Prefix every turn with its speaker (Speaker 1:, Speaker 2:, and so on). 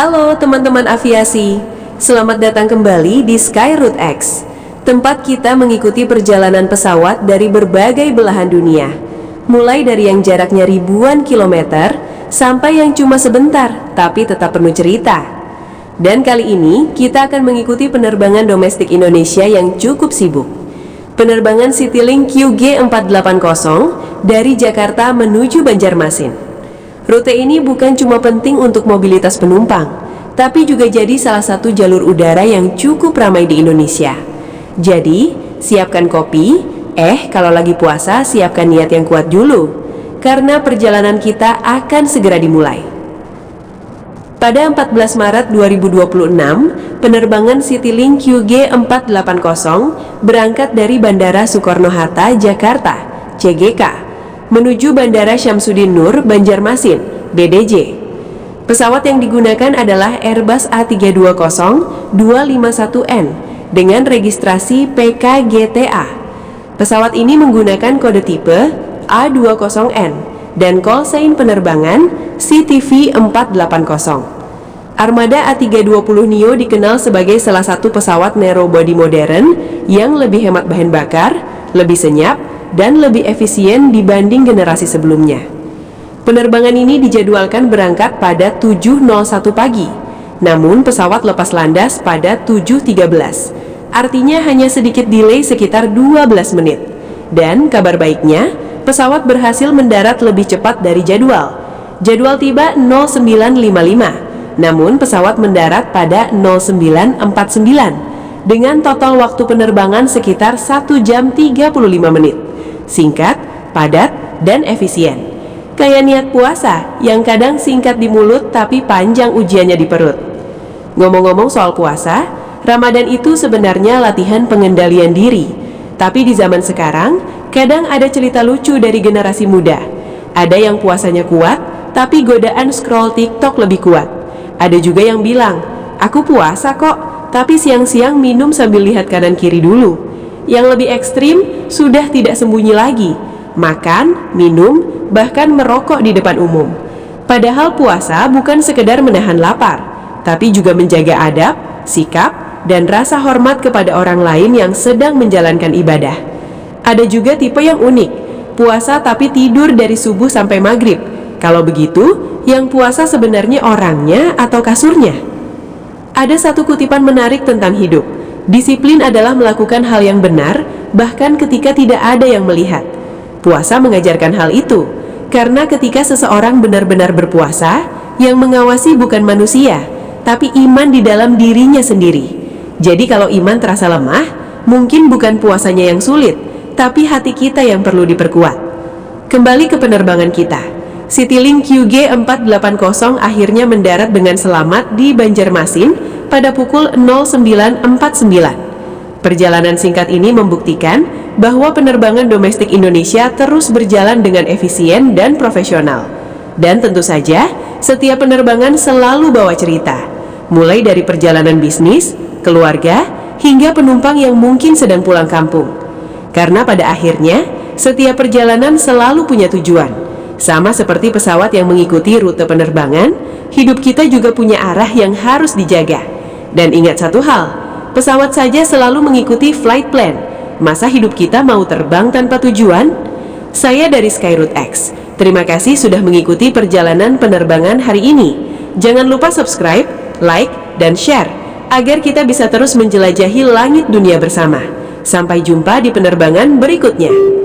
Speaker 1: Halo teman-teman aviasi, selamat datang kembali di Skyroot X, tempat kita mengikuti perjalanan pesawat dari berbagai belahan dunia, mulai dari yang jaraknya ribuan kilometer sampai yang cuma sebentar tapi tetap penuh cerita. Dan kali ini kita akan mengikuti penerbangan domestik Indonesia yang cukup sibuk, penerbangan Citylink QG480 dari Jakarta menuju Banjarmasin. Rute ini bukan cuma penting untuk mobilitas penumpang, tapi juga jadi salah satu jalur udara yang cukup ramai di Indonesia. Jadi, siapkan kopi, kalau lagi puasa siapkan niat yang kuat dulu, karena perjalanan kita akan segera dimulai. Pada 14 Maret 2026, penerbangan Citylink QG480 berangkat dari Bandara Soekarno-Hatta, Jakarta, CGK, menuju Bandara Syamsuddin Nur, Banjarmasin, BDJ. Pesawat yang digunakan adalah Airbus A320-251N dengan registrasi PKGTA. Pesawat ini menggunakan kode tipe A20N dan call sign penerbangan CTV480. Armada A320neo dikenal sebagai salah satu pesawat narrow body modern yang lebih hemat bahan bakar, lebih senyap, dan lebih efisien dibanding generasi sebelumnya. Penerbangan ini dijadwalkan berangkat pada 7.01 pagi, namun pesawat lepas landas pada 7.13. Artinya hanya sedikit delay sekitar 12 menit. Dan kabar baiknya, pesawat berhasil mendarat lebih cepat dari jadwal. Jadwal tiba 09.55, namun pesawat mendarat pada 09.49 dengan total waktu penerbangan sekitar 1 jam 35 menit. Singkat, padat, dan efisien. Kayak niat puasa yang kadang singkat di mulut tapi panjang ujiannya di perut. Ngomong-ngomong soal puasa, Ramadan itu sebenarnya latihan pengendalian diri. Tapi di zaman sekarang, kadang ada cerita lucu dari generasi muda. Ada yang puasanya kuat, tapi godaan scroll TikTok lebih kuat. Ada juga yang bilang, aku puasa kok, tapi siang-siang minum sambil lihat kanan kiri dulu. Yang lebih ekstrim sudah tidak sembunyi lagi, makan, minum, bahkan merokok di depan umum. Padahal puasa bukan sekedar menahan lapar, tapi juga menjaga adab, sikap, dan rasa hormat kepada orang lain yang sedang menjalankan ibadah. Ada juga tipe yang unik, puasa tapi tidur dari subuh sampai maghrib. Kalau begitu, yang puasa sebenarnya orangnya atau kasurnya? Ada satu kutipan menarik tentang hidup. Disiplin adalah melakukan hal yang benar, bahkan ketika tidak ada yang melihat. Puasa mengajarkan hal itu, karena ketika seseorang benar-benar berpuasa, yang mengawasi bukan manusia, tapi iman di dalam dirinya sendiri. Jadi kalau iman terasa lemah, mungkin bukan puasanya yang sulit, tapi hati kita yang perlu diperkuat. Kembali ke penerbangan kita. Citylink QG480 akhirnya mendarat dengan selamat di Banjarmasin pada pukul 09.49. Perjalanan singkat ini membuktikan bahwa penerbangan domestik Indonesia terus berjalan dengan efisien dan profesional. Dan tentu saja, setiap penerbangan selalu bawa cerita, mulai dari perjalanan bisnis, keluarga, hingga penumpang yang mungkin sedang pulang kampung. Karena pada akhirnya, setiap perjalanan selalu punya tujuan. Sama seperti pesawat yang mengikuti rute penerbangan, hidup kita juga punya arah yang harus dijaga. Dan ingat satu hal, pesawat saja selalu mengikuti flight plan. Masa hidup kita mau terbang tanpa tujuan? Saya dari Skyroot X. Terima kasih sudah mengikuti perjalanan penerbangan hari ini. Jangan lupa subscribe, like, dan share, agar kita bisa terus menjelajahi langit dunia bersama. Sampai jumpa di penerbangan berikutnya.